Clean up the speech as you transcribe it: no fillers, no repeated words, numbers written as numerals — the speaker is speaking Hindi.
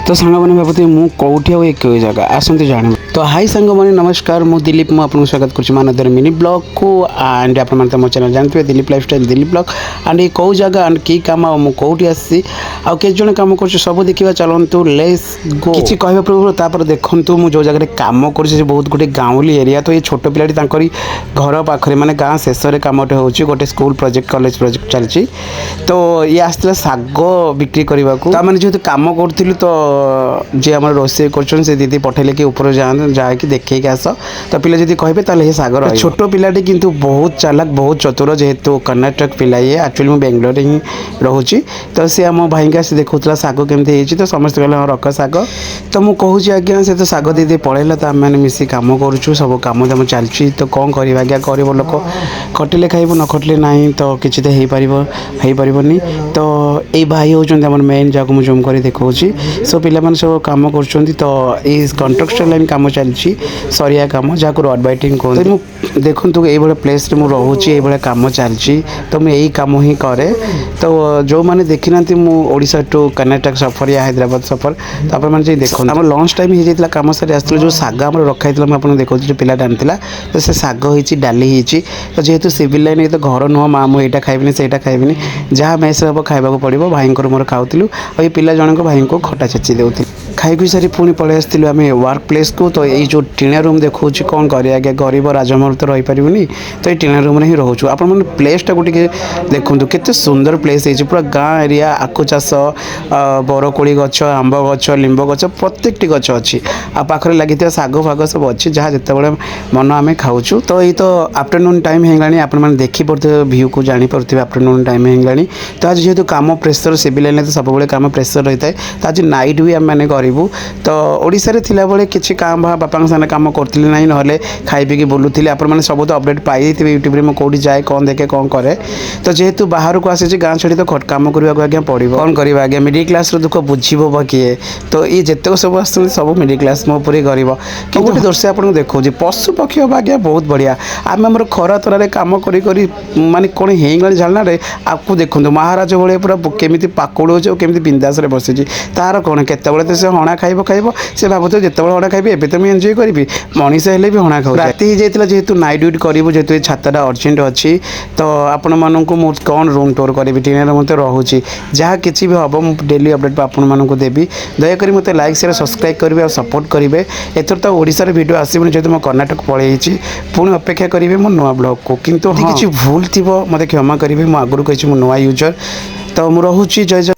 तो सांग मैंने भावुँ मु कौटी आ एक जगह आसते जान। तो हाई सांग मैंने नमस्कार मु दिलीप मुझे स्वागत कर मिनी ब्लॉग को एंड आप मो चैनल जानते हैं Dilip lifestyle Dilip blog and ये कौ जगह एंड की कम कौटी आसी आउ के जन कम कर सब देखा चलतु लेस गो किसी कह पूर्व देखु मुझे जो जगह कम कर बहुत गोटे गाँवली एरिया। तो ये छोट पिलाटी घर पाखे माने गाँ शेष में कमटे हो गोटे स्कूल प्रोजेक्ट कॉलेज प्रोजेक्ट चलती। तो ये आसला साग बिक्री करने को मैंने जेहतु कम करूँ तो जी आम रोसे कर दीदी पठेले कि ऊपर जाकि देखे आस तो पिला जब कहे सागर छोट पिलाटी किंतु बहुत चालाक बहुत चतुर जेहेतु कर्णाटक पिला ये एक्चुअली मुझे बेंगलोर ही रोचे। तो सी आम भाई का देखा साग केमती तो समस्त कहले रख साग तो मुझे कहूँ आज्ञा से तो साग दीदी पड़ेला तो आम मिसी कम करुँ सब कम दाम चलती। तो कौन कर आज्ञा गरीब लोक खटिले खाइबू न खटिले ना तो किसी तो हो पारनी। तो ये भाई होती मेन जहाँ मुझे जूम कर देखा सो पिला सब कम कर। तो ये कंस्ट्रक्शन लाइन कम चलती सरिया कम जहाँ रड बैटिंग कहते देखूँ ये प्लेस रे मुझे ये कम चलती। तो मुझे यही कम ही कै। तो जो मैंने देखी ना ओडिशा टू कर्णाटक सफर या हैदराबाद सफर तो आप देखो आम लंच टाइम हो जाता कम सारी आस जो साग आम रखाई आपको देखा जो पिला आनी तो से साग हो डाली होती। तो जेहेतु सिविल लाइन ये तो घर नुह माँ मुझे यहाँ खाइबी से खाइबी जहाँ मेस हम खावा पड़ो भाई मोर खाऊलु और ये पिला जनक भाई को खटा छेची देती खाई सारी पुणी पलि आसलु आम वर्क प्लेस को। तो ये जो टीना रूम देखा कौन कर आगे गरीब राजमहल तो रहीपरि तो ये टीना रूम ही रोचु आप प्लेसटा को देखूँ केते सुंदर प्लेस है पूरा गाँ एरिया आखु चाष बरकोड़ी गच आंब गच लिंब गच प्रत्येक गच अच्छी आखिर लगी साग फाग सब अच्छी जहाँ जिते मन आम खाऊँ। तो ये तो आफ्टरनून टाइम होगा आपने देखिपे भ्यू को जापे आफ्टरनून टाइम होगा। तो आज जेहेतु कम प्रेसर सिविल लाइन तो सब कम प्रेसर रही है तो आज नाइट भी आम मैंने करूँ। तो ओडिशा रे थिला बेले किछि काम बापा सामने काम करथिले नाही नहले खाई पी बुलूथिले आप मैंने सब तो अपडेट पाई थे यूट्यूब में कौटी जाए कौन देखे कौन करे। तो जेहेतु बाहर को आसी गाँ छड़ी तो कम करने आज्ञा पड़ो कौन कर आज्ञा मिडिल क्लास दुख बुझीब किए। तो ये जितक सब आस सब मिडिल क्लास मो पूरी गरीब कि गोटे दर्शा आपको देखो पशु पक्षी हम आज्ञा बहुत बढ़िया आम आम खरा तरारे कम करी माने कौन होगा झालना आपको देखो महाराज भाई पूरा केमी पाकुड़ केमी बिंदास बसी तार कौन केतबले तो से हणा खाइब से भावुथ जिते हणा खाइबी एवं तो मुझे एंजय करी मनीष हेल्ले भी हणा खाऊ राति हो जाता जेहेतु नाइट ड्यूटी करूँ जेहेतु छाता अर्जेंट अच्छी। तो आपण मानक कौन रूम टूर करी टीना मत रोचे जहाँ किसी भी हम मुझे डेली अपडेट आपको देवी दयाकोरी मत लाइक शेयर सब्सक्राइब करेंगे और सपोर्ट करेंगे। एथर तो ओडिशा वीडियो आसबनी जेहतु मैं कर्णाटक पलि पुणी अपेक्षा करेंगे मो नुआ ब्लॉग को किंतु किसी भूल थी मत क्षमा करेंगे मुझे आगुरी कही नुआ यूजर। तो मुझे जय जय।